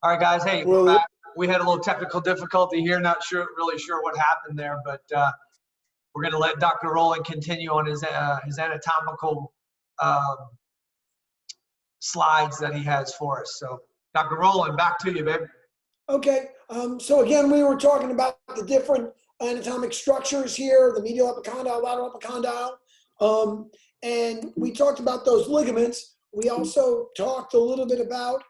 All right, guys. Hey, we're Well, back. We had a little technical difficulty here. Not really sure what happened there, but we're going to let Dr. Rowland continue on his anatomical slides that he has for us. So, Dr. Rowland, back to you, babe. okay. So again, we were talking about the different anatomic structures here, the medial epicondyle, lateral epicondyle. And we talked about those ligaments. We also talked a little bit about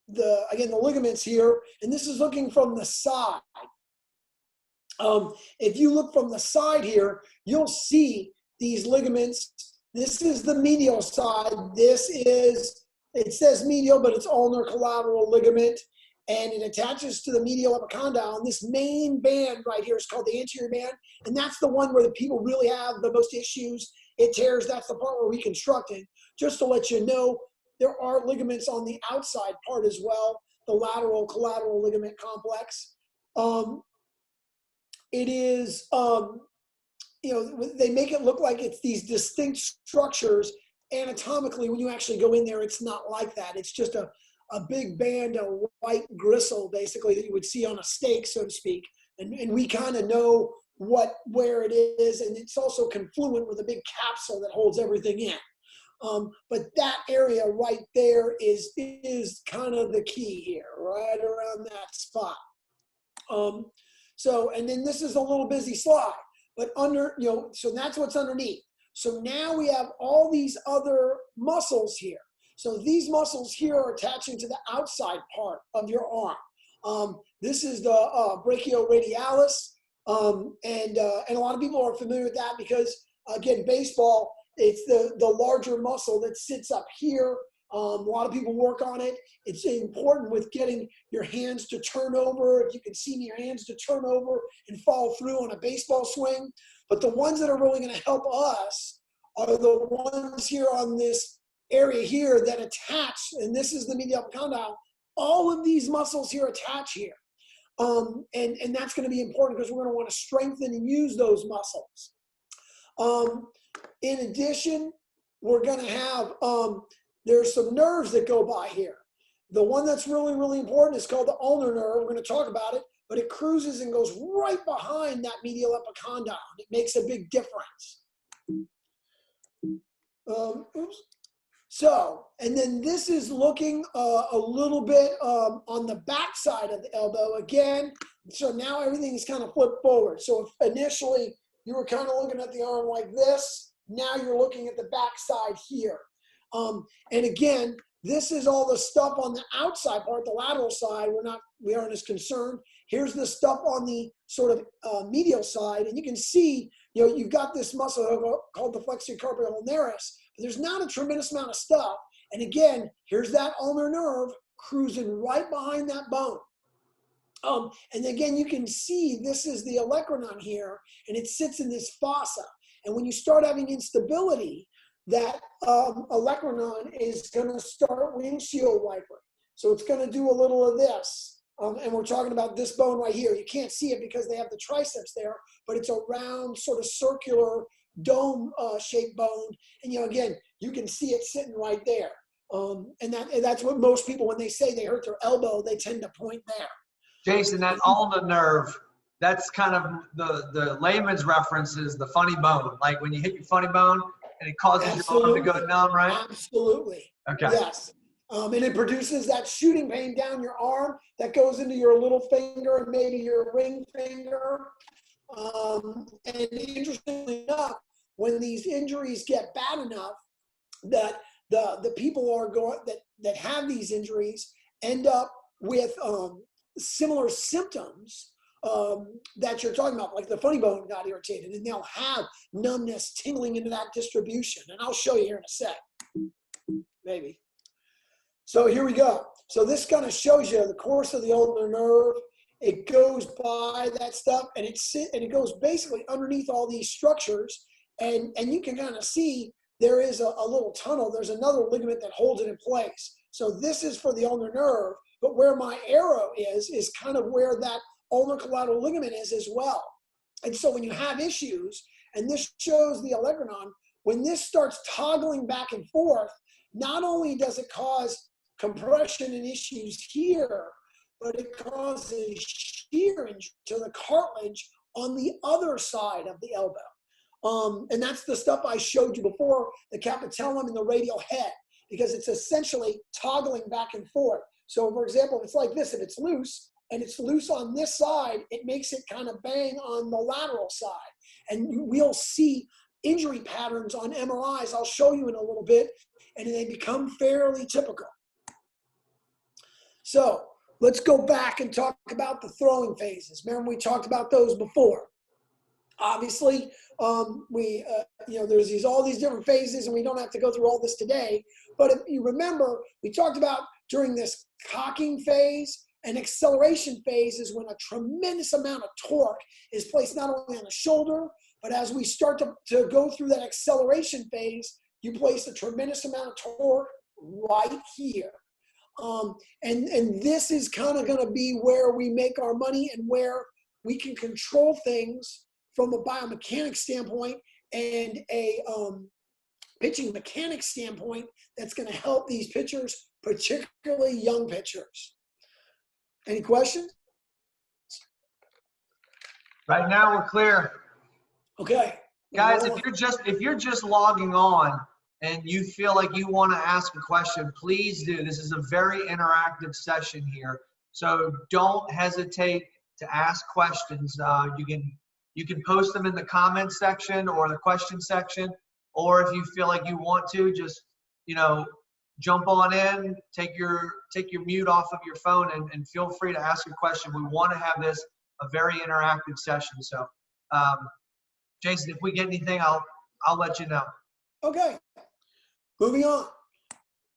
the ligaments here, and this is looking from the side. If you look from the side here, you'll see these ligaments. This is the medial side. It says medial, but it's ulnar collateral ligament, and it attaches to the medial epicondyle. And this main band right here is called the anterior band, and that's the one where the people really have the most issues. It tears. That's the part we're reconstructing. Just to let you know, there are ligaments on the outside part as well, the lateral collateral ligament complex. It is, they make it look like it's these distinct structures. Anatomically, when you actually go in there, it's not like that. It's just a big band of white gristle, basically, that you would see on a steak, so to speak. And we kind of know where it is, and it's also confluent with a big capsule that holds everything in. But that area right there is kind of the key here, right around that spot. And then this is a little busy slide, but so that's what's underneath. So now we have all these other muscles here. So these muscles here are attaching to the outside part of your arm. This is the brachioradialis, and a lot of people are familiar with that because, again, baseball, it's the larger muscle that sits up here. A lot of people work on it. It's important with getting your hands to turn over. If you can see me, your hands to turn over and follow through on a baseball swing. But the ones that are really going to help us are the ones here on this area here that attach, and this is the medial epicondyle. All of these muscles here attach here. And that's going to be important because we're going to want to strengthen and use those muscles. In addition, we're going to have, there's some nerves that go by here. The one that's really, really important is called the ulnar nerve. We're going to talk about it, but it cruises and goes right behind that medial epicondyle. It makes a big difference. So, and then this is looking a little bit on the back side of the elbow again. So now everything's kind of flipped forward. So if initially you were kind of looking at the arm like this, now you're looking at the back side here. And again, this is all the stuff on the outside part, the lateral side. We aren't as concerned. Here's the stuff on the sort of medial side, and you can see, you've got this muscle called the flexor carpi ulnaris, but there's not a tremendous amount of stuff. And again, here's that ulnar nerve cruising right behind that bone. And again, you can see this is the olecranon here, and it sits in this fossa. And when you start having instability, that olecranon is going to start windshield wiper. So it's going to do a little of this. And we're talking about this bone right here. You can't see it because they have the triceps there, but it's a round, sort of circular dome-shaped bone. And again, you can see it sitting right there. And that's what most people, when they say they hurt their elbow, they tend to point there. Jason, that ulnar nerve, that's kind of the layman's reference is the funny bone. Like when you hit your funny bone and it causes Absolutely. your arm to go numb, right? Absolutely. Okay. Yes. And it produces that shooting pain down your arm that goes into your little finger and maybe your ring finger. And interestingly enough, when these injuries get bad enough that the people are that have these injuries end up with similar symptoms that you're talking about, like the funny bone got irritated, and they'll have numbness, tingling into that distribution. And I'll show you here in a sec, maybe. So here we go. So this kind of shows you the course of the ulnar nerve. It goes by that stuff, and it goes basically underneath all these structures, and you can kind of see there is a little tunnel. There's another ligament that holds it in place. So this is for the ulnar nerve, but where my arrow is kind of where that ulnar collateral ligament is as well. And so when you have issues, and this shows the olecranon, when this starts toggling back and forth, not only does it cause compression and issues here, but it causes shear injury to the cartilage on the other side of the elbow. And that's the stuff I showed you before, the capitellum and the radial head, because it's essentially toggling back and forth. So for example, if it's like this, if it's loose and it's loose on this side, it makes it kind of bang on the lateral side. And we'll see injury patterns on MRIs, I'll show you in a little bit, and they become fairly typical. So let's go back and talk about the throwing phases. Remember, we talked about those before. Obviously, there's all these different phases, and we don't have to go through all this today. But if you remember, we talked about during this cocking phase, an acceleration phase is when a tremendous amount of torque is placed not only on the shoulder, but as we start to go through that acceleration phase, you place a tremendous amount of torque right here. And this is kind of going to be where we make our money and where we can control things from a biomechanics standpoint and a pitching mechanics standpoint that's going to help these pitchers, particularly young pitchers. Any questions? Right now we're clear. Okay. Guys, if you're just logging on and you feel like you want to ask a question, please do. This is a very interactive session here. So don't hesitate to ask questions. You can post them in the comments section or the question section, or if you feel like you want to, just, jump on in, take your mute off of your phone and feel free to ask a question. We want to have this a very interactive session. So, Jason, if we get anything, I'll let you know. Okay, moving on.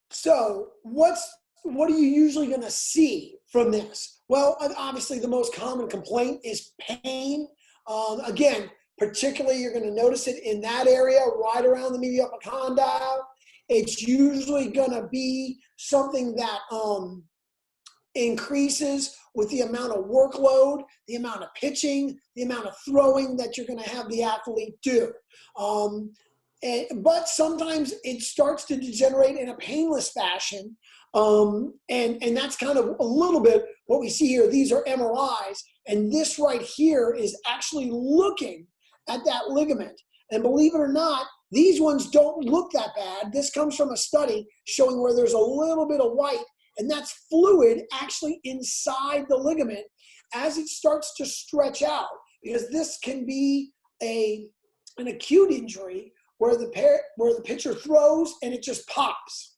So what are you usually going to see from this? Well, obviously the most common complaint is pain. Again, particularly you're going to notice it in that area right around the medial epicondyle. It's usually going to be something that increases with the amount of workload, the amount of pitching, the amount of throwing that you're going to have the athlete do. But sometimes it starts to degenerate in a painless fashion. And that's kind of a little bit what we see here. These are MRIs, and this right here is actually looking at that ligament. And believe it or not, these ones don't look that bad. This comes from a study showing where there's a little bit of white, and that's fluid actually inside the ligament as it starts to stretch out, because this can be an acute injury where the pitcher throws and it just pops.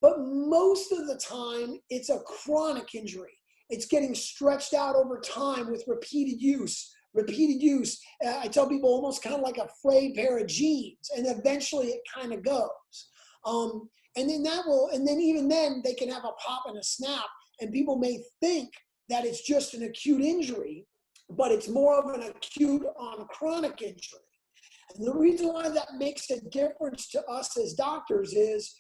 But most of the time, it's a chronic injury. It's getting stretched out over time with repeated use. I tell people almost kind of like a frayed pair of jeans, and eventually it kind of goes. And then even then they can have a pop and a snap, and people may think that it's just an acute injury, but it's more of an acute on chronic injury. And the reason why that makes a difference to us as doctors is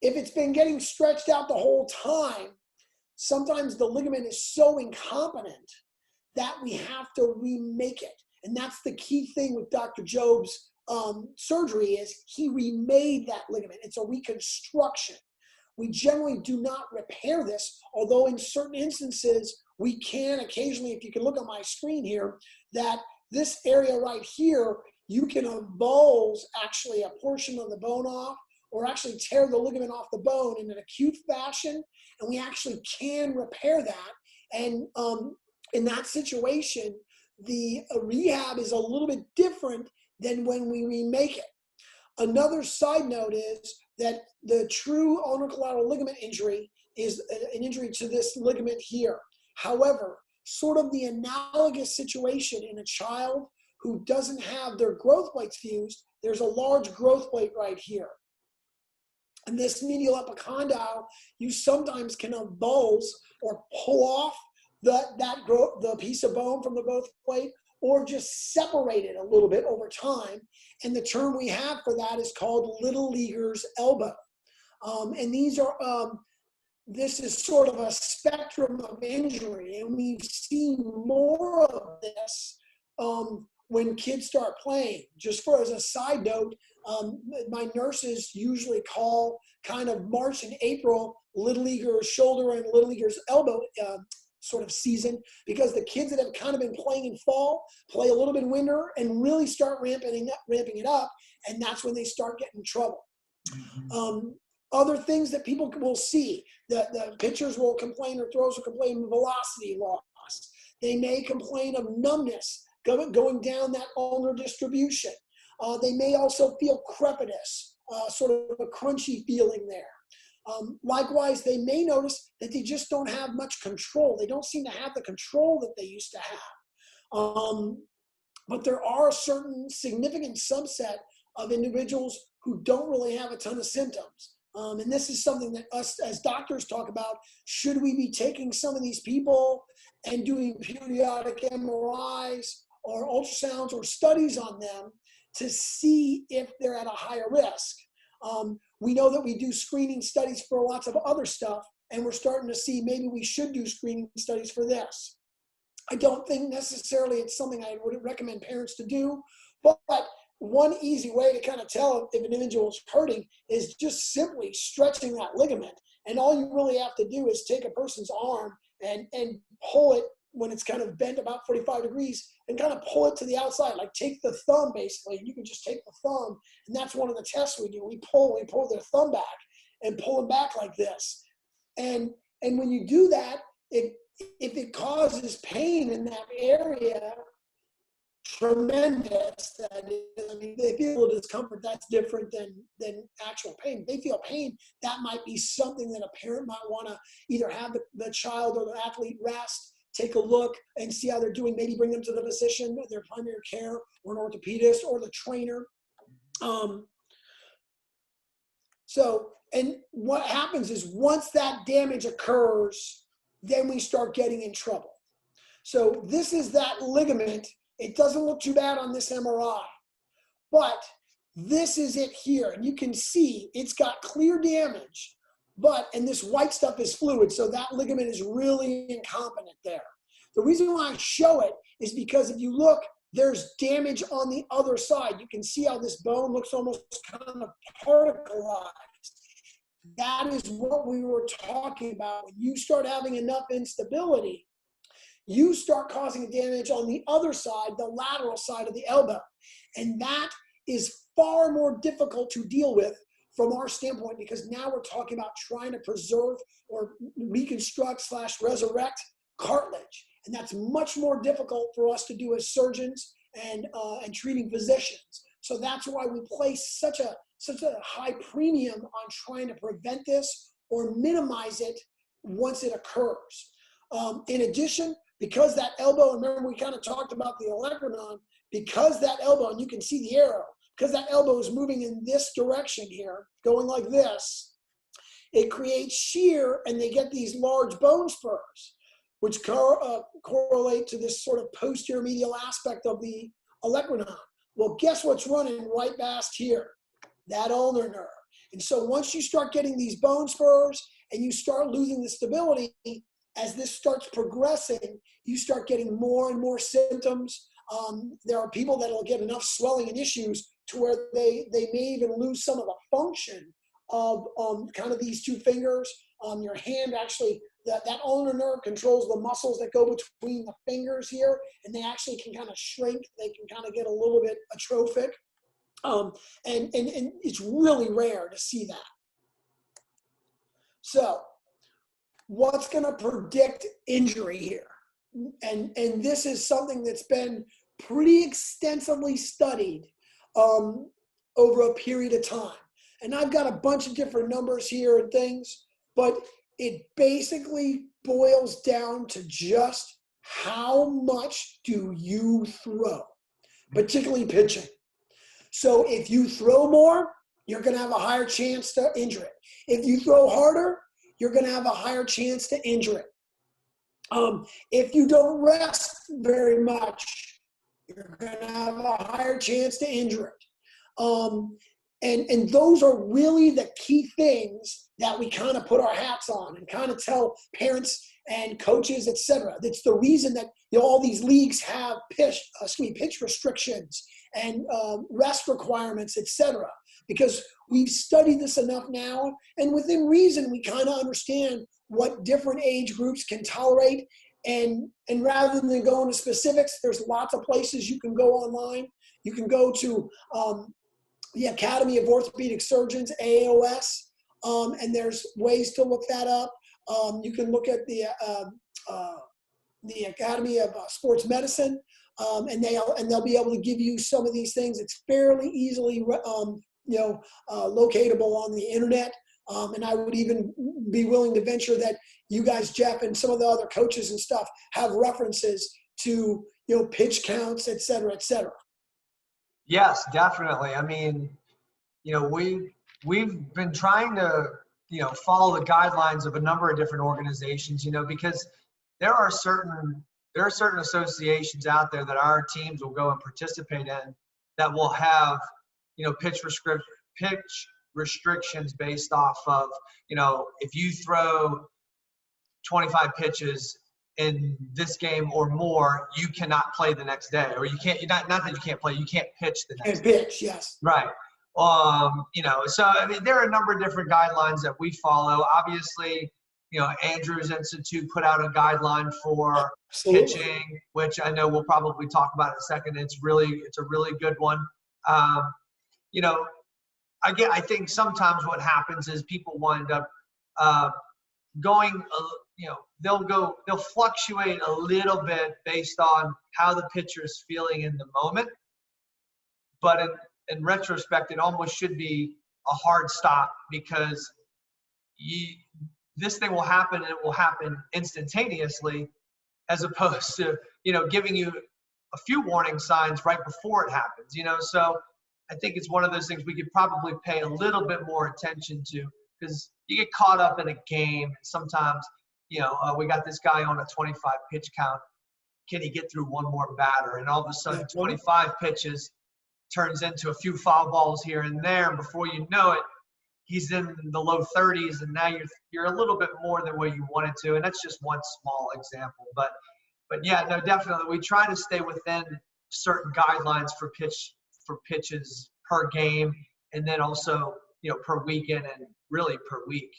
if it's been getting stretched out the whole time, sometimes the ligament is so incompetent that we have to remake it. And that's the key thing with Dr. Job's surgery is he remade that ligament. It's a reconstruction. We generally do not repair this, although in certain instances we can occasionally, if you can look on my screen here, that this area right here, you can avulse actually a portion of the bone off or actually tear the ligament off the bone in an acute fashion, and we actually can repair that. And in that situation, the rehab is a little bit different than when we remake it. Another side note is that the true ulnar collateral ligament injury is an injury to this ligament here. However, sort of the analogous situation in a child who doesn't have their growth plates fused, there's a large growth plate right here. And this medial epicondyle, you sometimes can avulse or pull off the piece of bone from the growth plate, or just separate it a little bit over time. And the term we have for that is called little leaguer's elbow. And these are, this is sort of a spectrum of injury, and we've seen more of this when kids start playing. Just as a side note, My nurses usually call kind of March and April Little Leaguer's shoulder and Little Leaguer's elbow sort of season, because the kids that have kind of been playing in fall play a little bit in winter and really start ramping it up, and that's when they start getting in trouble. Other things that people will see, the pitchers will complain, or throwers will complain of velocity loss. They may complain of numbness going down that ulnar distribution. They may also feel crepitus, sort of a crunchy feeling there. Likewise, they may notice that they just don't have much control. They don't seem to have the control that they used to have. But there are a certain significant subset of individuals who don't really have a ton of symptoms. And this is something that us as doctors talk about. Should we be taking some of these people and doing periodic MRIs or ultrasounds or studies on them to see if they're at a higher risk? We know that we do screening studies for lots of other stuff, and we're starting to see maybe we should do screening studies for this. I don't think necessarily it's something I would recommend parents to do, but one easy way to kind of tell if an individual is hurting is just simply stretching that ligament. And all you really have to do is take a person's arm and pull it when it's kind of bent about 45 degrees and kind of pull it to the outside, like take the thumb basically. And you can just take the thumb, and that's one of the tests we do. We pull their thumb back and pull them back like this. And when you do that, if it causes pain in that area, tremendous. That is, I mean, they feel discomfort. That's different than actual pain. If they feel pain, that might be something that a parent might want to either have the child or the athlete rest, take a look and see how they're doing. Maybe bring them to the physician, their primary care, or an orthopedist, or the trainer. And what happens is once that damage occurs, then we start getting in trouble. So this is that ligament. It doesn't look too bad on this MRI, but this is it here. And you can see it's got clear damage, and this white stuff is fluid, so that ligament is really incompetent there. The reason why I show it is because if you look, there's damage on the other side. You can see how this bone looks almost kind of particleized. That is what we were talking about. When you start having enough instability, you start causing damage on the other side, the lateral side of the elbow. And that is far more difficult to deal with from our standpoint, because now we're talking about trying to preserve or reconstruct / resurrect cartilage. And that's much more difficult for us to do as surgeons and treating physicians. So that's why we place such a high premium on trying to prevent this or minimize it once it occurs. In addition, because that elbow, remember we kind of talked about the olecranon, because that elbow, and you can see the arrow, because that elbow is moving in this direction here, going like this, it creates shear, and they get these large bone spurs, which correlate to this sort of posterior medial aspect of the olecranon. Well, guess what's running right past here? That ulnar nerve. And so once you start getting these bone spurs and you start losing the stability, as this starts progressing, you start getting more and more symptoms. There are people that will get enough swelling and issues to where they may even lose some of the function of kind of these two fingers. Your hand actually, that ulnar nerve controls the muscles that go between the fingers here, and they actually can kind of shrink. They can kind of get a little bit atrophic. And it's really rare to see that. So what's going to predict injury here? And this is something that's been pretty extensively studied over a period of time. And I've got a bunch of different numbers here and things, but it basically boils down to just how much do you throw, particularly pitching. So if you throw more, you're going to have a higher chance to injure it. If you throw harder, you're going to have a higher chance to injure it. If you don't rest very much, you're going to have a higher chance to injure it. And those are really the key things that we kind of put our hats on and kind of tell parents and coaches, et cetera. That's the reason that all these leagues have pitch restrictions and rest requirements, etc. Because we've studied this enough now, and within reason, we kind of understand what different age groups can tolerate. And rather than go into specifics, there's lots of places you can go online. You can go to the Academy of Orthopedic Surgeons, AAOS, and there's ways to look that up. You can look at the Academy of Sports Medicine, and they'll be able to give you some of these things. It's fairly easily locatable on the internet. And I would even be willing to venture that you guys, Jeff, and some of the other coaches and stuff have references to, pitch counts, et cetera, et cetera. Yes, definitely. I mean, we've been trying to, follow the guidelines of a number of different organizations, because there are certain associations out there that our teams will go and participate in that will have, pitch restrictions based off of, if you throw 25 pitches in this game or more, you cannot play the next day, or you can't, not that you can't play, you can't pitch the next day. Pitch, yes. Right. So, I mean, there are a number of different guidelines that we follow. Obviously, Andrews Institute put out a guideline for pitching, which I know we'll probably talk about in a second. It's a really good one. I think sometimes what happens is people wind up going, they'll fluctuate a little bit based on how the pitcher's feeling in the moment. But in retrospect, it almost should be a hard stop, because this thing will happen, and it will happen instantaneously, as opposed to, giving you a few warning signs right before it happens, So I think it's one of those things we could probably pay a little bit more attention to, because you get caught up in a game. And sometimes, we got this guy on a 25 pitch count. Can he get through one more batter? And all of a sudden, 25 pitches turns into a few foul balls here and there. And before you know it, he's in the low 30s, and now you're a little bit more than where you wanted to. And that's just one small example. But yeah, no, definitely. We try to stay within certain guidelines for pitches per game, and then also, per weekend, and really per week.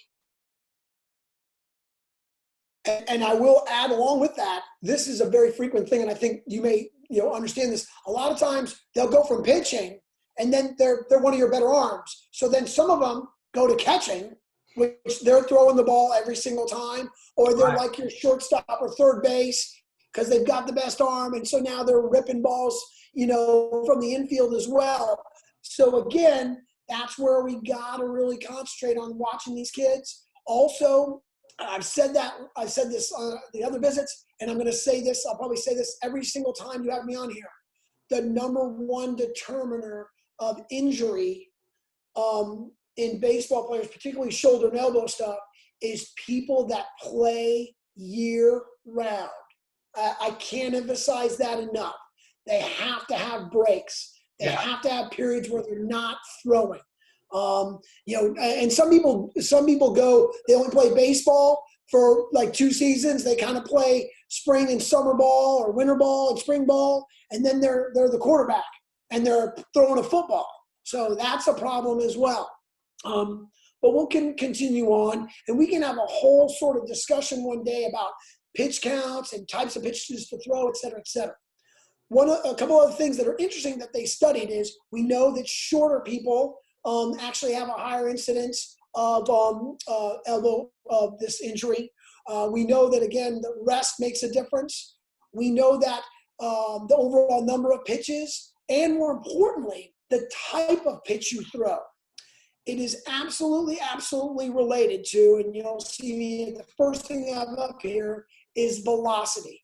And I will add along with that, this is a very frequent thing, and I think you may understand this. A lot of times they'll go from pitching, and then they're one of your better arms. So then some of them go to catching, which they're throwing the ball every single time, or they're like your shortstop or third base because they've got the best arm, and so now they're ripping balls, from the infield as well. So again, that's where we got to really concentrate on watching these kids. Also, I've said this on the other visits, and I'm going to say this, I'll probably say this every single time you have me on here. The number one determiner of injury in baseball players, particularly shoulder and elbow stuff, is people that play year round. I can't emphasize that enough. They have to have breaks. They have to have periods where they're not throwing. And some people go, they only play baseball for like 2 seasons. They kind of play spring and summer ball, or winter ball and spring ball, and then they're the quarterback and they're throwing a football. So that's a problem as well. But we'll continue on, and we can have a whole sort of discussion one day about pitch counts and types of pitches to throw, et cetera, et cetera. A couple of things that are interesting that they studied is, we know that shorter people actually have a higher incidence of elbow of this injury. We know that, again, the rest makes a difference. We know that the overall number of pitches, and more importantly, the type of pitch you throw. It is absolutely, absolutely related to, and you'll see me, the first thing I have up here is velocity.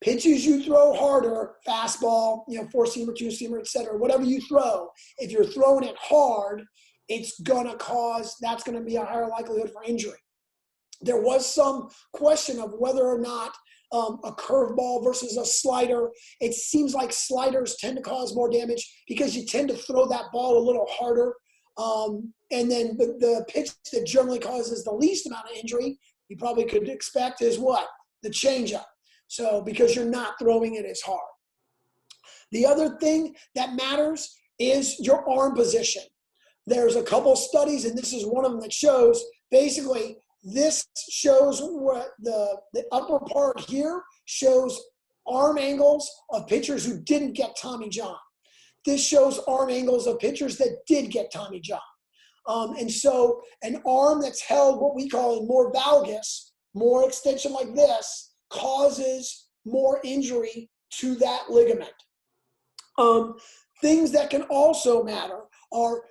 Pitches you throw harder, fastball, four-seamer, two-seamer, et cetera, whatever you throw, if you're throwing it hard, that's going to be a higher likelihood for injury. There was some question of whether or not a curveball versus a slider. It seems like sliders tend to cause more damage because you tend to throw that ball a little harder. And then the pitch that generally causes the least amount of injury, you probably could expect, is what? The changeup. So because you're not throwing it as hard. The other thing that matters is your arm position. There's a couple studies, and this is one of them that shows basically this shows what the upper part here shows arm angles of pitchers who didn't get Tommy John. This shows arm angles of pitchers that did get Tommy John. And so an arm that's held what we call in more valgus, more extension like this, causes more injury to that ligament. Things that can also matter are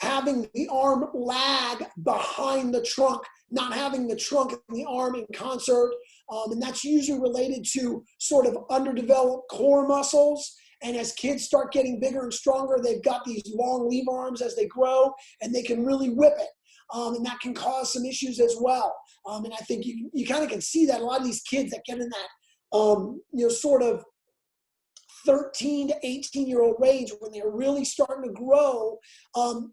having the arm lag behind the trunk, not having the trunk and the arm in concert. And that's usually related to sort of underdeveloped core muscles. And as kids start getting bigger and stronger, they've got these long lever arms as they grow, and they can really whip it. And that can cause some issues as well. And I think you kind of can see that a lot of these kids that get in that, sort of 13 to 18-year-old range, when they're really starting to grow,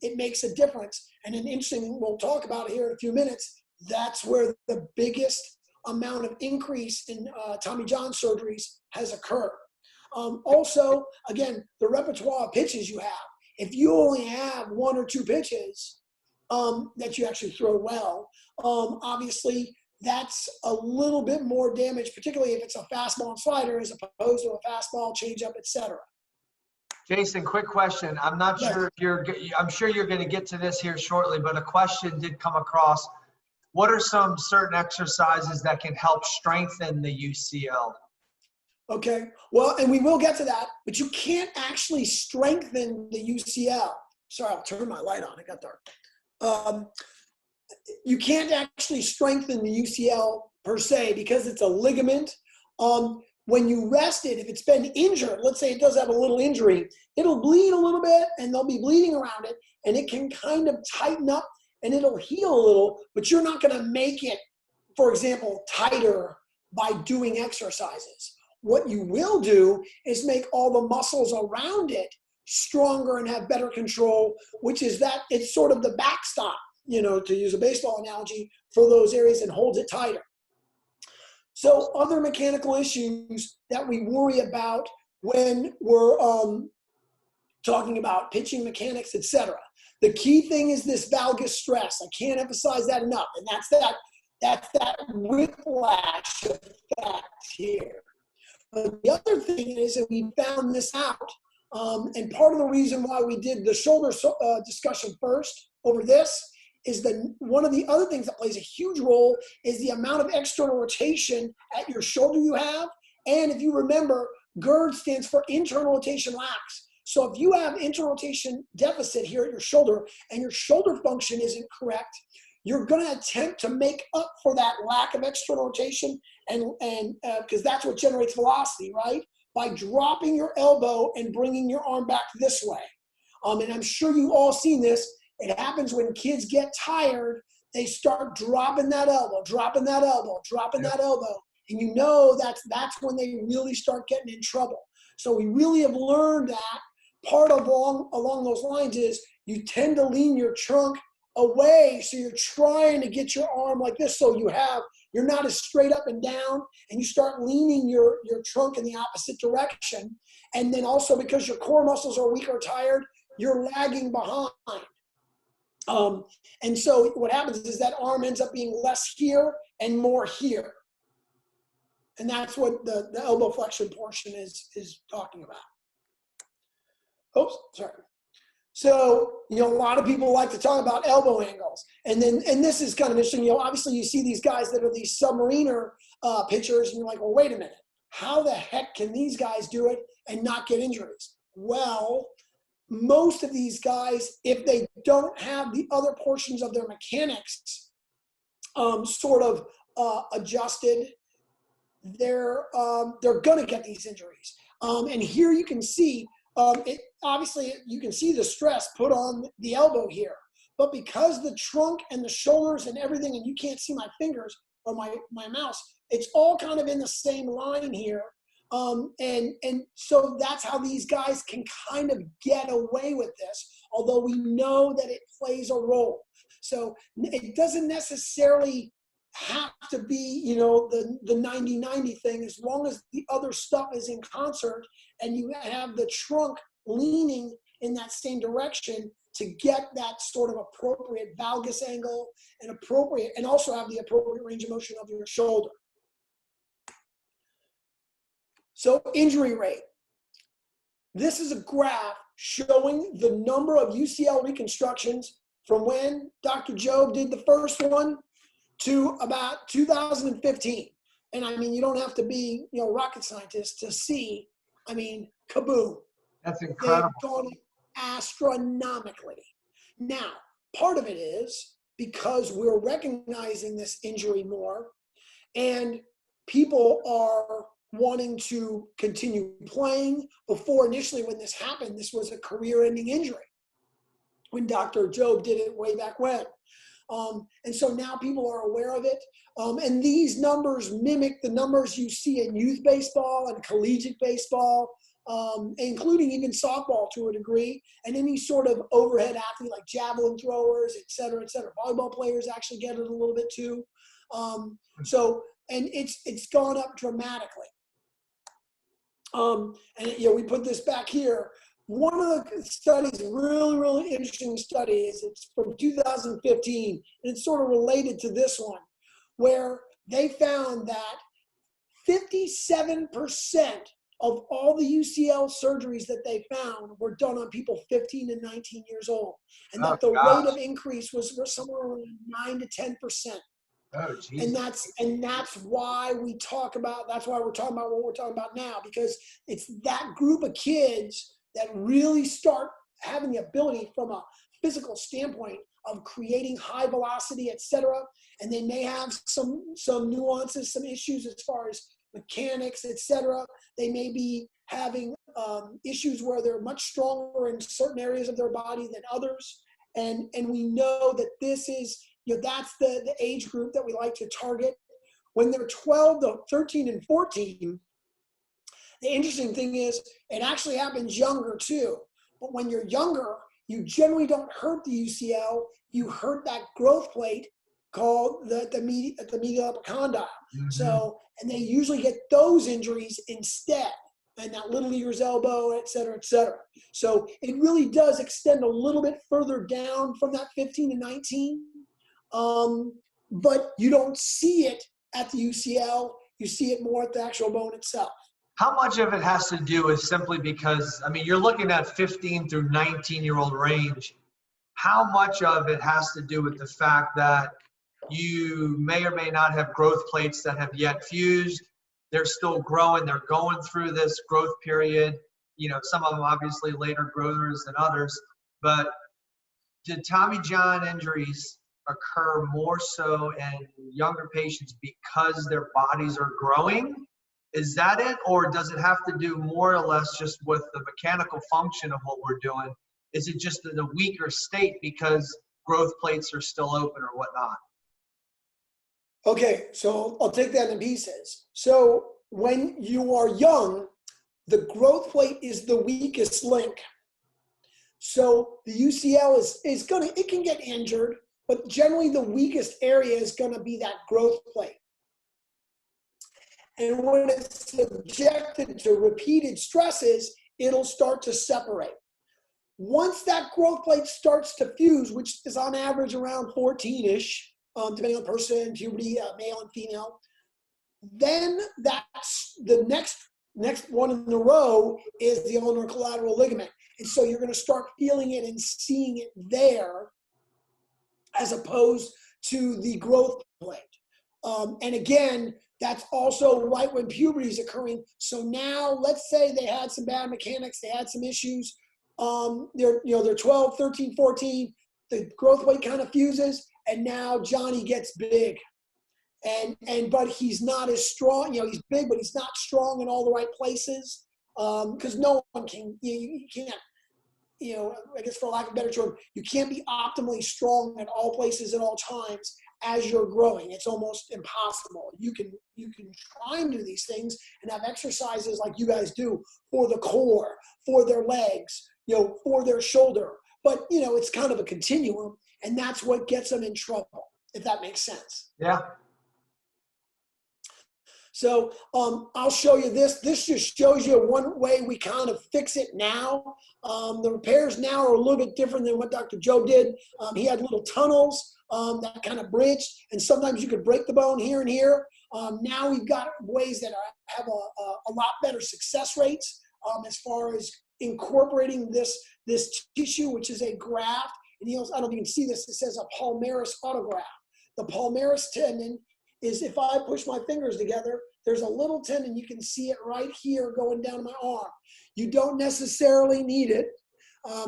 it makes a difference. And an interesting thing we'll talk about here in a few minutes, that's where the biggest amount of increase in Tommy John surgeries has occurred. Also, again, the repertoire of pitches you have. If you only have one or two pitches that you actually throw well, obviously that's a little bit more damage, particularly if it's a fastball and slider as opposed to a fastball, changeup, etc. Jason, quick question. I'm not sure if I'm sure you're going to get to this here shortly, but a question did come across. What are some certain exercises that can help strengthen the UCL? Okay, well, and we will get to that, but you can't actually strengthen the UCL. Sorry, I'll turn my light on, it got dark. You can't actually strengthen the UCL per se because it's a ligament. When you rest it, if it's been injured, let's say it does have a little injury, it'll bleed a little bit and there'll be bleeding around it, and it can kind of tighten up and it'll heal a little, but you're not gonna make it, for example, tighter by doing exercises. What you will do is make all the muscles around it stronger and have better control, which is that it's sort of the backstop, to use a baseball analogy, for those areas and holds it tighter. So other mechanical issues that we worry about when we're talking about pitching mechanics, etc. The key thing is this valgus stress. I can't emphasize that enough. And that's that whiplash effect here. But the other thing is that we found this out, and part of the reason why we did the shoulder discussion first over this is that one of the other things that plays a huge role is the amount of external rotation at your shoulder you have. And if you remember, GERD stands for internal rotation lax. So if you have internal rotation deficit here at your shoulder and your shoulder function isn't correct, you're going to attempt to make up for that lack of external rotation, and because that's what generates velocity, right? By dropping your elbow and bringing your arm back this way. And I'm sure you've all seen this. It happens when kids get tired, they start dropping that elbow, dropping that elbow, dropping that elbow. And that's when they really start getting in trouble. So we really have learned that part of along those lines is you tend to lean your trunk away, so you're trying to get your arm like this, so you're not as straight up and down, and you start leaning your trunk in the opposite direction. And then also because your core muscles are weak or tired, you're lagging behind. And so what happens is that arm ends up being less here and more here. And that's what the elbow flexion portion is talking about. Oops, sorry. So, a lot of people like to talk about elbow angles. And this is kind of interesting. Obviously you see these guys that are these submariner pitchers, and you're like, well, wait a minute. How the heck can these guys do it and not get injuries? Well, most of these guys, if they don't have the other portions of their mechanics sort of adjusted, they're going to get these injuries. And here you can see, obviously you can see the stress put on the elbow here, but because the trunk and the shoulders and everything, and you can't see my fingers or my mouse, it's all kind of in the same line here. And so that's how these guys can kind of get away with this, although we know that it plays a role. So it doesn't necessarily have to be, you know, the 90-90 thing, as long as the other stuff is in concert and you have the trunk leaning in that same direction to get that sort of appropriate valgus angle and also have the appropriate range of motion of your shoulder. So injury rate. This is a graph showing the number of UCL reconstructions from when Dr. Job did the first one to about 2015. And I mean, you don't have to be, you know, rocket scientist to see, I mean, kaboom. That's incredible. They've gone astronomically. Now, part of it is because we're recognizing this injury more and people are wanting to continue playing. Before, initially when this happened, this was a career-ending injury when Dr. Job did it way back when. And so now people are aware of it. And these numbers mimic the numbers you see in youth baseball and collegiate baseball, including even softball to a degree, and any sort of overhead athlete like javelin throwers, et cetera, et cetera. Volleyball players actually get it a little bit too. And it's gone up dramatically. And you know, we put this back here. One of the studies, really interesting study, is it's from 2015, and it's sort of related to this one, where they found that 57% of all the UCL surgeries that they found were done on people 15 to 19 years old, and that the rate of increase was somewhere around 9 to 10%. Oh, geez. And that's why we talk about, that's why we're talking about what we're talking about now, because it's that group of kids that really start having the ability from a physical standpoint of creating high velocity, et cetera. And they may have some nuances, some issues as far as mechanics, et cetera. They may be having issues where they're much stronger in certain areas of their body than others. And we know that this is, you know, that's the age group that we like to target. When they're 12 to 13 and 14, the interesting thing is it actually happens younger too. But when you're younger, you generally don't hurt the UCL. You hurt that growth plate called the medial epicondyle. Mm-hmm. So, and they usually get those injuries instead, and that little leaguer's elbow, et cetera, et cetera. So it really does extend a little bit further down from that 15 to 19. But you don't see it at the UCL. You see it more at the actual bone itself. How much of it has to do with simply because, I mean, you're looking at 15 through 19-year-old range. How much of it has to do with the fact that you may or may not have growth plates that have yet fused? They're still growing. They're going through this growth period. You know, some of them obviously later growers than others. But did Tommy John injuries occur more so in younger patients because their bodies are growing? Is that it? Or does it have to do more or less just with the mechanical function of what we're doing? Is it just in a weaker state because growth plates are still open or whatnot? Okay, so I'll take that in pieces. So when you are young, the growth plate is the weakest link. So the UCL is gonna, it can get injured, but generally the weakest area is gonna be that growth plate. And when it's subjected to repeated stresses, it'll start to separate. Once that growth plate starts to fuse, which is on average around 14-ish, depending on the person, puberty, male and female, then that's the next one in a row is the ulnar collateral ligament. And so you're going to start feeling it and seeing it there as opposed to the growth plate. And again, that's also right when puberty is occurring. So now let's say they had some bad mechanics, they had some issues. They're 12, 13, 14, the growth plate kind of fuses, and now Johnny gets big. But he's not as strong, he's big, but he's not strong in all the right places. Because no one can, you can't, I guess for lack of a better term, you can't be optimally strong at all places at all times as you're growing. It's almost impossible. You can try and do these things and have exercises like you guys do for the core, for their legs, for their shoulder. But, it's kind of a continuum, and that's what gets them in trouble, if that makes sense. Yeah. So I'll show you this. This just shows you one way we kind of fix it now. The repairs now are a little bit different than what Dr. Joe did. He had little tunnels that kind of bridged, and sometimes you could break the bone here and here. Now we've got ways that have a lot better success rates as far as incorporating this tissue, which is a graft. And I don't know if you can see this. It says a palmaris autograft. The palmaris tendon is, if I push my fingers together, there's a little tendon. You can see it right here going down my arm. You don't necessarily need it.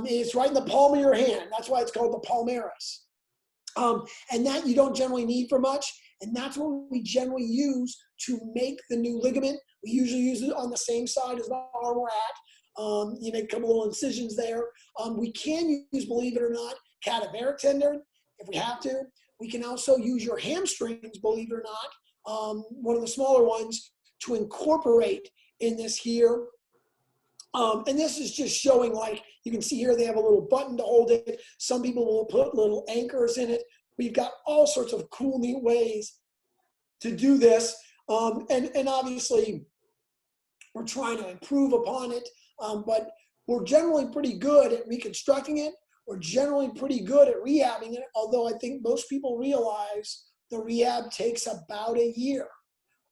It's right in the palm of your hand. That's why it's called the palmaris. And that you don't generally need for much. And that's what we generally use to make the new ligament. We usually use it on the same side as the arm we're at. You make a couple little incisions there. We can use, believe it or not, cadaveric tendon if we have to. We can also use your hamstrings, believe it or not, one of the smaller ones, to incorporate in this here. And this is just showing, like, you can see here they have a little button to hold it. Some people will put little anchors in it. We've got all sorts of cool, neat ways to do this. And obviously, we're trying to improve upon it. But we're generally pretty good at reconstructing it. We're generally pretty good at rehabbing it, although I think most people realize the rehab takes about a year.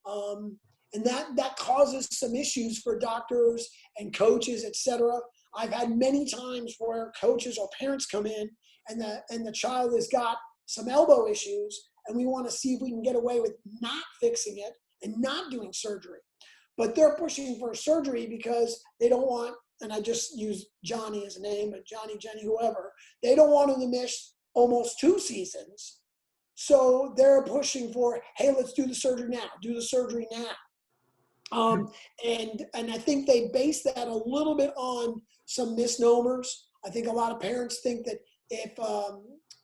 And that causes some issues for doctors and coaches, etc. I've had many times where coaches or parents come in and the child has got some elbow issues, and we want to see if we can get away with not fixing it and not doing surgery. But they're pushing for surgery because they don't want, and I just use Johnny as a name, but Johnny, Jenny, whoever, they don't want him to miss almost 2 seasons. So they're pushing for, hey, let's do the surgery now, do the surgery now. And I think they base that a little bit on some misnomers. I think a lot of parents think that if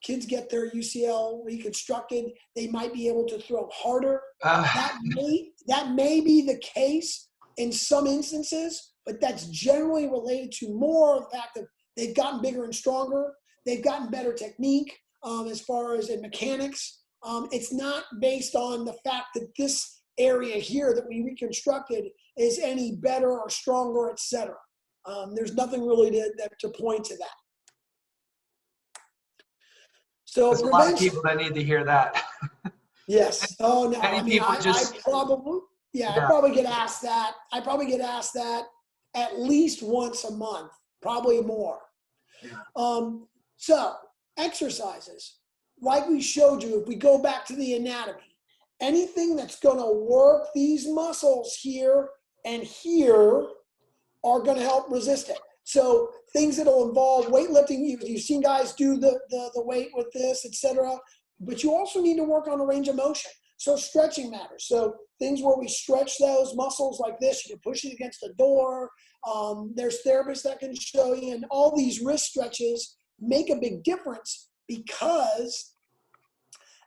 kids get their UCL reconstructed, they might be able to throw harder. That may be the case in some instances, but that's generally related to more of the fact that they've gotten bigger and stronger. They've gotten better technique as far as in mechanics. It's not based on the fact that this area here that we reconstructed is any better or stronger, etc. There's nothing really to point to that. So there's a lot of people that need to hear that. Yes. Oh no. I mean, I probably get asked that. I probably get asked that at least once a month, probably more. Yeah. So exercises, like we showed you, if we go back to the anatomy, anything that's going to work these muscles here and here are going to help resist it. So things that will involve weightlifting, you've seen guys do the weight with this, etc. But you also need to work on a range of motion. So stretching matters. So things where we stretch those muscles like this, you can push it against the door. There's therapists that can show you, and all these wrist stretches make a big difference because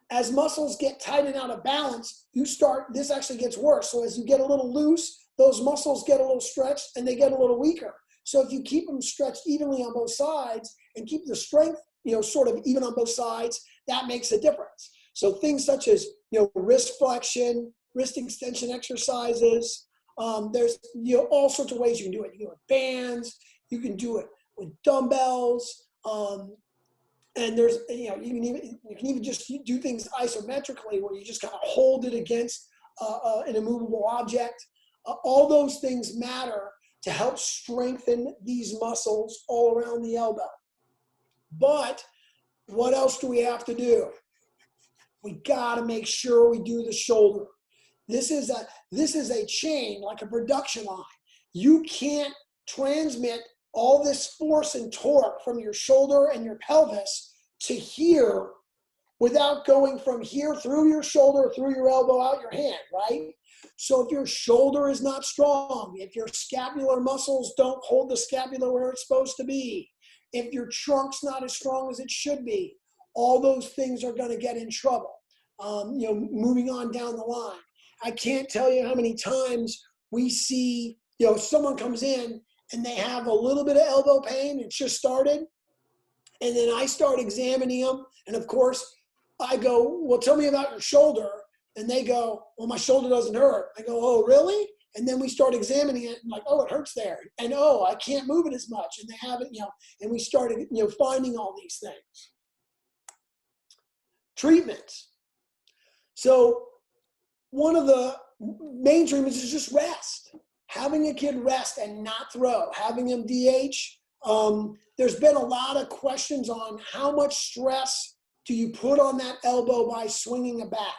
as muscles get tight and out of balance, this actually gets worse. So as you get a little loose, those muscles get a little stretched and they get a little weaker. So if you keep them stretched evenly on both sides and keep the strength, sort of even on both sides, that makes a difference. So things such as, wrist flexion, wrist extension exercises, there's, all sorts of ways you can do it. You can do it with bands, you can do it with dumbbells, and there's, you can even just do things isometrically where you just kind of hold it against an immovable object. All those things matter to help strengthen these muscles all around the elbow. But what else do we have to do? We got to make sure we do the shoulder. This is a chain, like a production line. You can't transmit all this force and torque from your shoulder and your pelvis to here without going from here through your shoulder, through your elbow, out your hand, right? So if your shoulder is not strong, if your scapular muscles don't hold the scapula where it's supposed to be, if your trunk's not as strong as it should be, all those things are going to get in trouble. Moving on down the line. I can't tell you how many times we see, someone comes in and they have a little bit of elbow pain. It's just started. And then I start examining them. And of course, I go, well, tell me about your shoulder. And they go, well, my shoulder doesn't hurt. I go, oh, really? And then we start examining it and like, oh, it hurts there. And oh, I can't move it as much. And they have it, and we started, finding all these things. Treatments. So one of the main treatments is just rest. Having a kid rest and not throw, having them DH. There's been a lot of questions on how much stress do you put on that elbow by swinging a bat.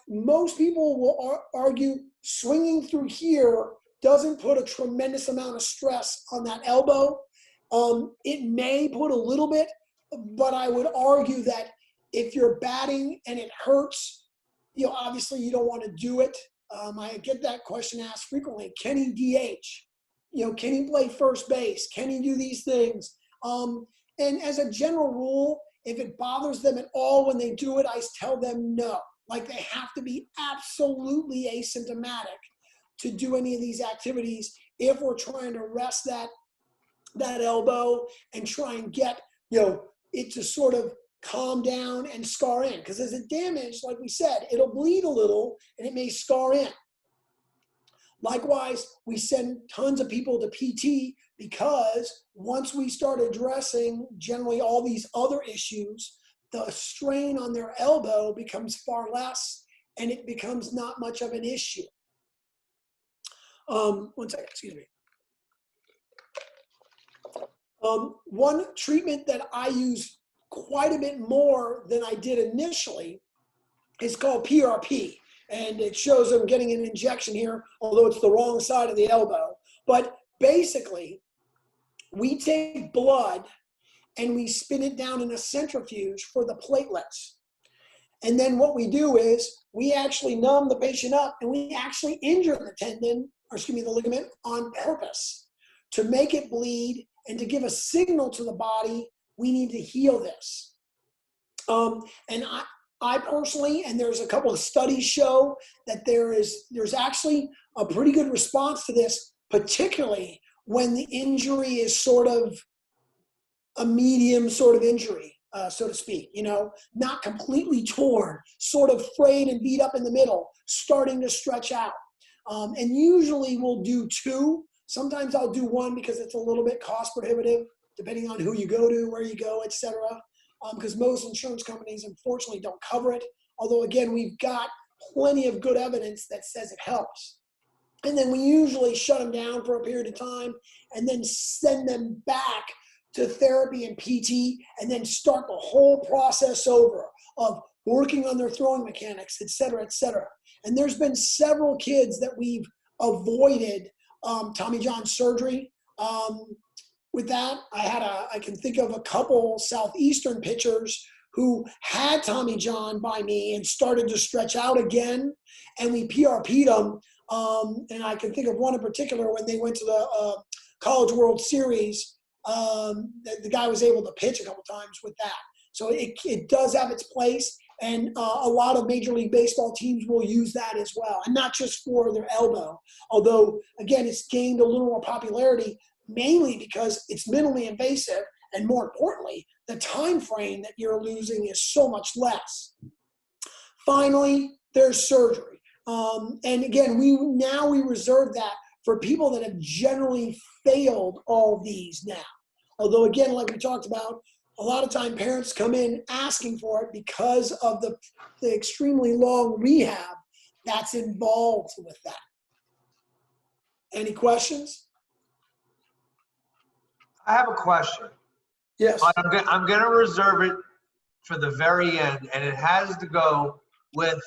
Most people will argue swinging through here doesn't put a tremendous amount of stress on that elbow. It may put a little bit, but I would argue that if you're batting and it hurts, obviously you don't want to do it. I get that question asked frequently. Can he DH? Can he play first base? Can he do these things? And as a general rule, if it bothers them at all when they do it, I tell them no. Like they have to be absolutely asymptomatic to do any of these activities if we're trying to rest that elbow and try and get it to sort of calm down and scar in. Because as it damaged, like we said, it'll bleed a little and it may scar in. Likewise, we send tons of people to PT because once we start addressing generally all these other issues, the strain on their elbow becomes far less and it becomes not much of an issue. One second, excuse me. One treatment that I use quite a bit more than I did initially is called PRP. And it shows them getting an injection here, although it's the wrong side of the elbow. But basically, we take blood and we spin it down in a centrifuge for the platelets. And then what we do is we actually numb the patient up and we actually injure the tendon, the ligament on purpose to make it bleed and to give a signal to the body, we need to heal this. And I personally, and there's a couple of studies show that there's actually a pretty good response to this, particularly when the injury is sort of a medium sort of injury, so to speak, not completely torn, sort of frayed and beat up in the middle, starting to stretch out. And usually we'll do two. Sometimes I'll do one because it's a little bit cost prohibitive, depending on who you go to, where you go, etc. Because most insurance companies, unfortunately, don't cover it. Although, again, we've got plenty of good evidence that says it helps. And then we usually shut them down for a period of time and then send them back to therapy and PT and then start the whole process over of working on their throwing mechanics, et cetera, et cetera. And there's been several kids that we've avoided Tommy John surgery. With that, I can think of a couple Southeastern pitchers who had Tommy John by me and started to stretch out again, and we PRP'd them. And I can think of one in particular when they went to the College World Series. The guy was able to pitch a couple times with that. So it does have its place, and a lot of Major League Baseball teams will use that as well, and not just for their elbow. Although, again, it's gained a little more popularity, mainly because it's minimally invasive, and more importantly, the time frame that you're losing is so much less. Finally, there's surgery. And again, we reserve that for people that have generally failed all these now. Although, again, like we talked about, a lot of time parents come in asking for it because of the extremely long rehab that's involved with that. Any questions? I have a question. Yes. But I'm going to reserve it for the very end, and it has to go with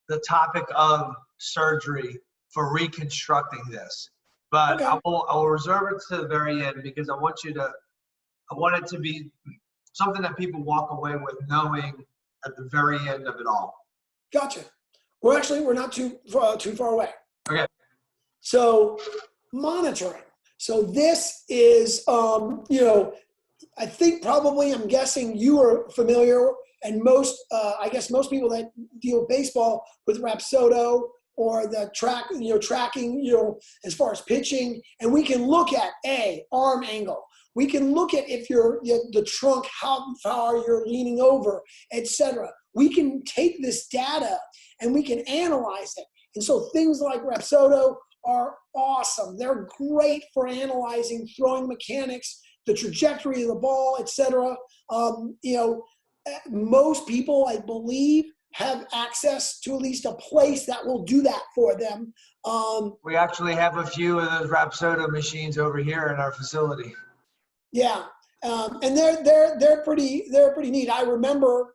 the topic of surgery for reconstructing this. But okay. I will reserve it to the very end because I want it to be something that people walk away with knowing at the very end of it all. Gotcha. Well, actually, we're not too far away. Okay. So monitoring. So this is, I think probably, I'm guessing you are familiar, and I guess most people that deal with baseball with Rapsodo or the tracking, as far as pitching, and we can look at arm angle. We can look at if the trunk, how far you're leaning over, etc. we can take this data and we can analyze it. And so things like Rapsodo are awesome. They're great for analyzing throwing mechanics, the trajectory of the ball, etc. Most people, I believe, have access to at least a place that will do that for them. We actually have a few of those Rapsodo machines over here in our facility. Yeah, and they're pretty neat. I remember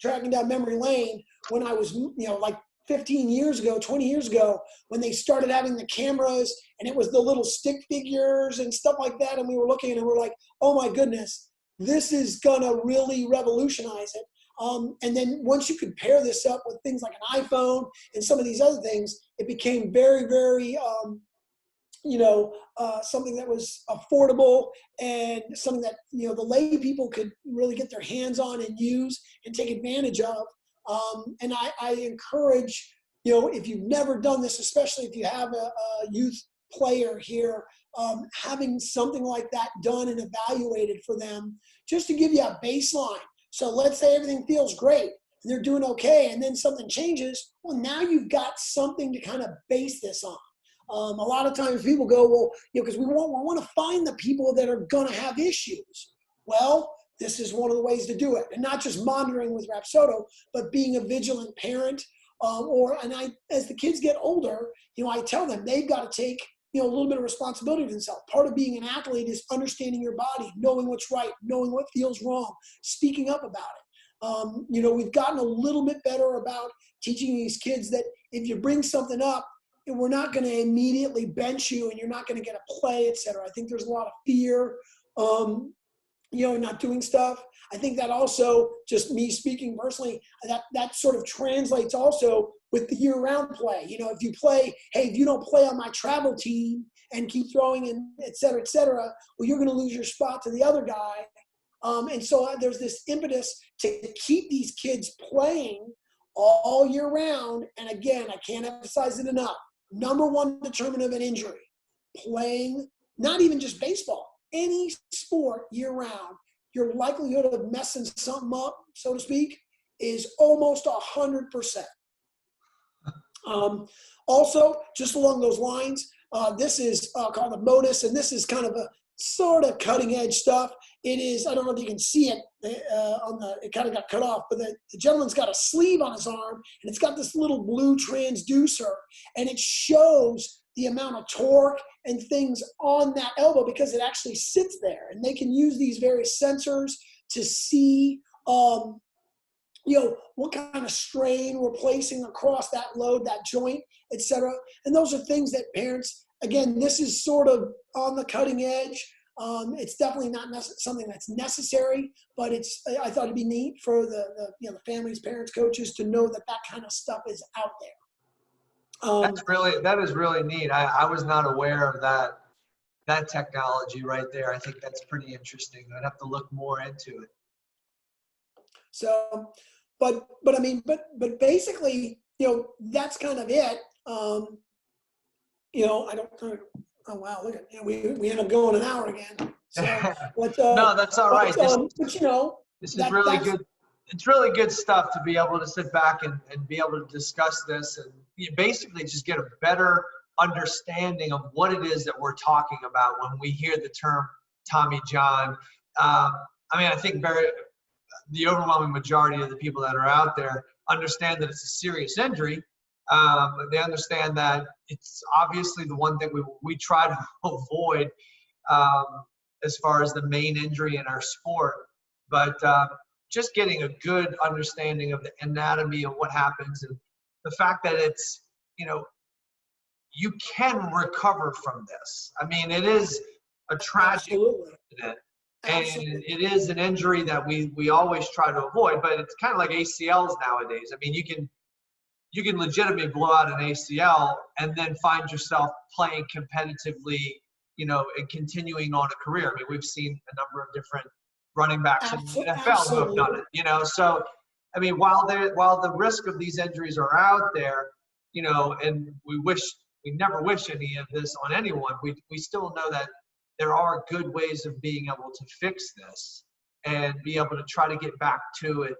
tracking down memory lane when I was like 15 years ago, 20 years ago, when they started having the cameras and it was the little stick figures and stuff like that, and we were looking and we're like, oh my goodness, this is gonna really revolutionize it. And then once you could pair this up with things like an iPhone and some of these other things, it became very, very, something that was affordable and something that, the lay people could really get their hands on and use and take advantage of. And I encourage, if you've never done this, especially if you have a youth player here, having something like that done and evaluated for them, just to give you a baseline. So let's say everything feels great and they're doing okay, and then something changes. Well, now you've got something to kind of base this on. A lot of times people go, well, because we want to find the people that are going to have issues. Well, this is one of the ways to do it, and not just monitoring with Rapsodo, but being a vigilant parent. As the kids get older, I tell them they've got to take a little bit of responsibility for themselves. Part of being an athlete is understanding your body, knowing what's right, knowing what feels wrong, speaking up about it. We've gotten a little bit better about teaching these kids that if you bring something up, we're not going to immediately bench you and you're not going to get a play, et cetera. I think there's a lot of fear, not doing stuff. I think that also, just me speaking personally, that sort of translates also with the year-round play. If you play, hey, if you don't play on my travel team and keep throwing and et cetera, well, you're going to lose your spot to the other guy. And so there's this impetus to keep these kids playing all year round. And again, I can't emphasize it enough. Number one determinant of an injury, playing, not even just baseball, any sport year round, your likelihood of messing something up, so to speak, is almost 100%. Also, just along those lines, this is called a modus, and this is kind of a sort of cutting edge stuff. It is, I don't know if you can see it it kind of got cut off, but the gentleman's got a sleeve on his arm, and it's got this little blue transducer, and it shows the amount of torque and things on that elbow because it actually sits there. And they can use these various sensors to see, what kind of strain we're placing across that load, that joint, et cetera. And those are things that parents, again, this is sort of on the cutting edge. It's definitely not something that's necessary, but I thought it'd be neat for the families, parents, coaches to know that kind of stuff is out there. That is really neat. I was not aware of that technology right there. I think that's pretty interesting. I'd have to look more into it. So, but basically, that's kind of it. I don't. Oh wow! Look at we end up going an hour again. So, no, that's all right. This is really good. It's really good stuff to be able to sit back and be able to discuss this and basically just get a better understanding of what it is that we're talking about when we hear the term Tommy John. I think the overwhelming majority of the people that are out there understand that it's a serious injury. They understand that it's obviously the one thing we try to avoid as far as the main injury in our sport. But just getting a good understanding of the anatomy of what happens and the fact that it's, you can recover from this. It is a tragic incident. And it is an injury that we always try to avoid, but it's kind of like ACLs nowadays. You can legitimately blow out an ACL and then find yourself playing competitively, and continuing on a career. We've seen a number of different running backs in the NFL who have done it, So, while the risk of these injuries are out there, and we never wish any of this on anyone, we still know that there are good ways of being able to fix this and be able to try to get back to it.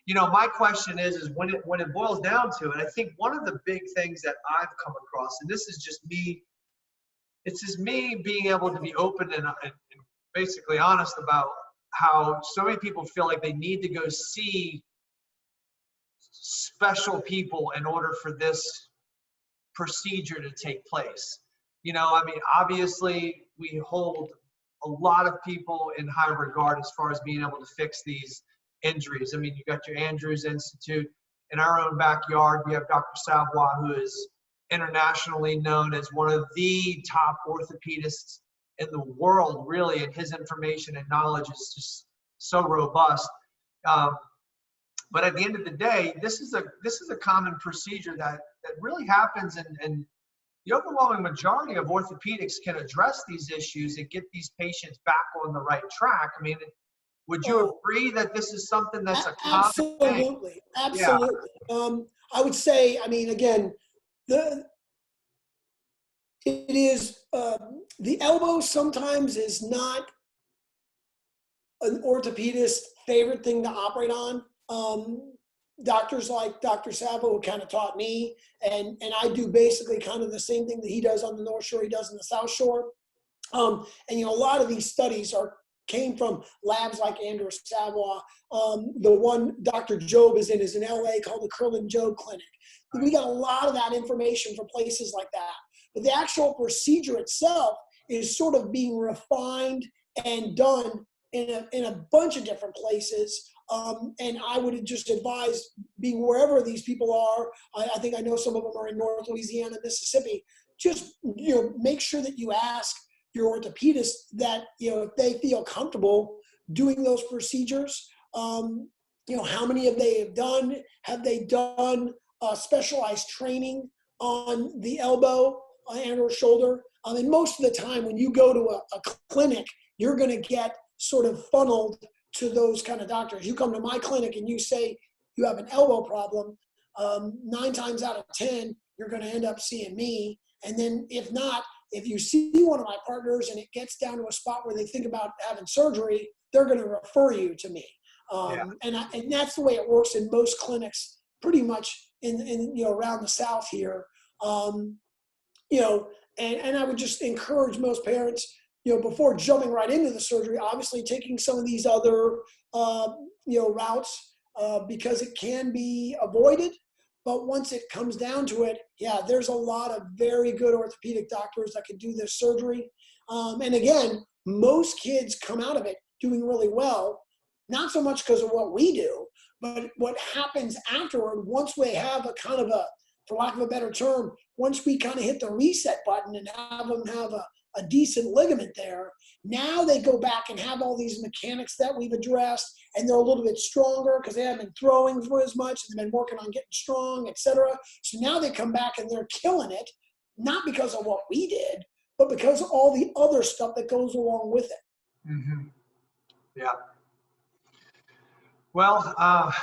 my question is when it boils down to it, I think one of the big things that I've come across, and this is just me, it's just me being able to be open and basically honest about how so many people feel like they need to go see special people in order for this procedure to take place. I mean, obviously we hold a lot of people in high regard as far as being able to fix these injuries. I mean, you got your Andrews Institute. In our own backyard, we have Dr. Savoy, who is internationally known as one of the top orthopedists in the world, really, and his information and knowledge is just so robust. But at the end of the day, this is a common procedure that really happens, and the overwhelming majority of orthopedics can address these issues and get these patients back on the right track. I mean, would you agree that this is something that's a common thing? Absolutely. Yeah. I would say, I mean, again, it is the elbow sometimes is not an orthopedist's favorite thing to operate on. Doctors like Dr. Savo, who kind of taught me, and I do basically kind of the same thing that he does on the North Shore, he does on the South Shore. And a lot of these studies came from labs like Andrew Savoy. The one Dr. Job is in LA called the Curlin Job Clinic. We got a lot of that information from places like that. But the actual procedure itself is sort of being refined and done in a bunch of different places. And I would just advise being wherever these people are. I think I know some of them are in North Louisiana, Mississippi. Just, make sure that you ask your orthopedist that, if they feel comfortable doing those procedures, how many have they done? Have they done specialized training on the elbow and or shoulder? And most of the time when you go to a clinic, you're going to get sort of funneled to those kind of doctors. You come to my clinic and you say you have an elbow problem, 9 times out of 10, you're going to end up seeing me. And then if not, if you see one of my partners and it gets down to a spot where they think about having surgery, they're going to refer you to me. And that's the way it works in most clinics, pretty much in around the South here. And I would just encourage most parents, before jumping right into the surgery, obviously taking some of these other, routes because it can be avoided. But once it comes down to it, there's a lot of very good orthopedic doctors that can do this surgery. And again, most kids come out of it doing really well, not so much because of what we do, but what happens afterward once we have a kind of a, for lack of a better term, once we kind of hit the reset button and have them have a decent ligament there, now they go back and have all these mechanics that we've addressed, and they're a little bit stronger because they haven't been throwing for as much and they've been working on getting strong, etc. So now they come back and they're killing it, not because of what we did, but because of all the other stuff that goes along with it. Mm-hmm. Yeah. Well,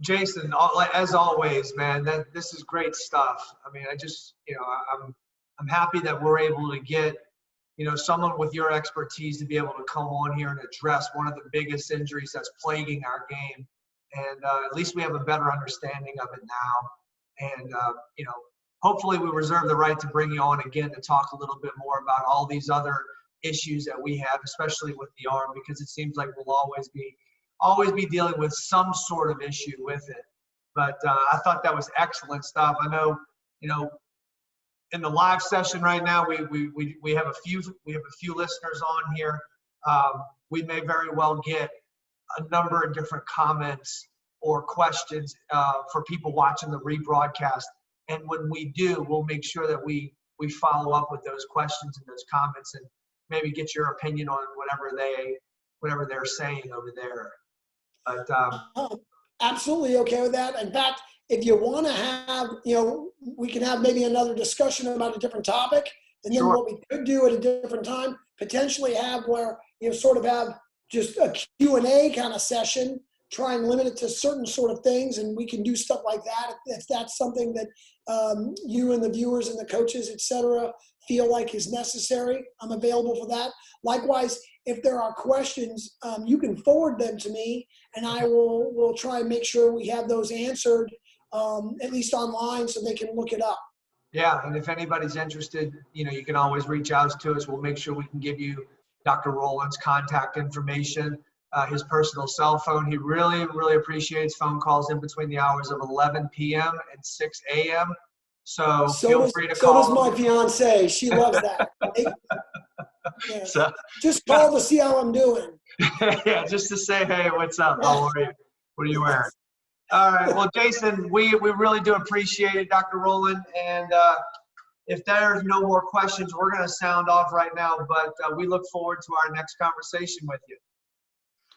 Jason, as always, man, this is great stuff. I mean, I just, I'm happy that we're able to get, someone with your expertise to be able to come on here and address one of the biggest injuries that's plaguing our game. And at least we have a better understanding of it now. And, hopefully we reserve the right to bring you on again to talk a little bit more about all these other issues that we have, especially with the arm, because it seems like we'll always be dealing with some sort of issue with it. But I thought that was excellent stuff. I know, in the live session right now, we have a few listeners on here. We may very well get a number of different comments or questions for people watching the rebroadcast. And when we do, we'll make sure that we follow up with those questions and those comments and maybe get your opinion on whatever they're saying over there. But absolutely okay with that. In fact, if you want to have, we can have maybe another discussion about a different topic. And then what we could do at a different time, potentially have where, sort of have just a Q&A kind of session, try and limit it to certain sort of things. And we can do stuff like that if that's something that you and the viewers and the coaches, et cetera, feel like is necessary, I'm available for that. Likewise, if there are questions, you can forward them to me, and I will try and make sure we have those answered, at least online, so they can look it up. Yeah, and if anybody's interested, you can always reach out to us. We'll make sure we can give you Dr. Rowland's contact information, his personal cell phone. He really, really appreciates phone calls in between the hours of 11 p.m. and 6 a.m. So feel free to call. So does my fiance. She loves that. Yeah. So, just call to see how I'm doing. Yeah, just to say, hey, what's up? How are you? What are you wearing? All right. Well, Jason, we really do appreciate it, Dr. Rowland. And if there's no more questions, we're going to sound off right now. But we look forward to our next conversation with you.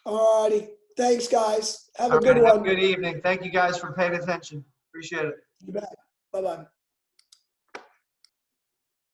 All righty. Thanks, guys. Have a good one. Have a good evening. Thank you guys for paying attention. Appreciate it. You bet. Bye-bye.